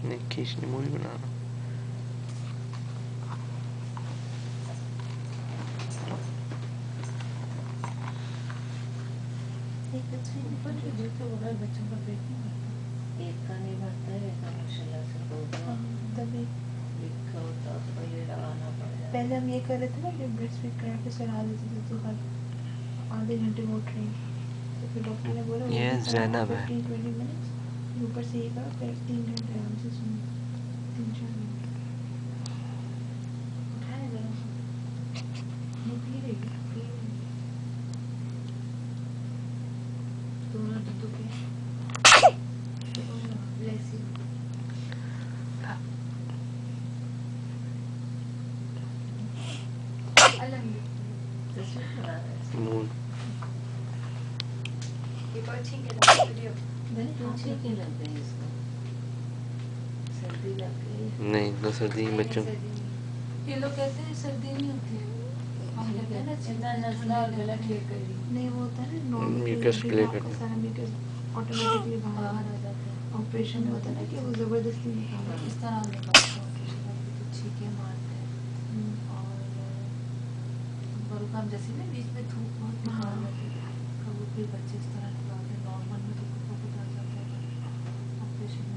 نہیں کھینچنی مووی بنانا. ایک کا نہیں بھرتا ہے، ایک کا ماشاء اللہ سے تبھی لکھا ہوتا تو پہلے لگانا پڑ جاتا. پہلے ہم یہ کر رہے تھے نا کہ بریسٹ فیڈ کرا کے سلا دیتے تھے تو ہر آدھے گھنٹے میں اٹھ رہی ہیں. تو پھر ڈاکٹر نے بولا وہ یہ بھی کرا زینب ہے. 15-20 منٹس اوپر سے یہ کرا، پھر 3 گھنٹے آرام سے سنو، 3-4 گھنٹے اٹھائے ذرا سا. نہیں پی رہی ہے، پی رہی ہے. دونوں دودھ پہ لیسی تصویر بنا رہے ہیں. نون یہ بہت ٹھیک ہے ویڈیو. چھینکے لگ گئے اس کو، سردی لگ گئی. نہیں تو سردی میں بچوں یہ لوگ کہتے ہیں سردی نہیں ہوتی ہے، ہم کہتے ہیں نا اتنا نزلہ اور گلا ٹھیک کر دی. نہیں وہ ہوتا ہے نا نارمل میوکس کلیئر آپ کا کرنا. سارا میوکس آٹومیٹکلی باہر آ جاتا ہے. آپریشن میں ہوتا ہے نا کہ وہ زبردستی نکالنا اس طرح نکالتا ہے آپریشن میں تو چھینکے مارتے ہیں. اور ہم جیسے نا بیچ میں دھوپ بہت نکال جاتی ہے کبھی بچے اس طرح نکالتے ہیں نارمل میں تو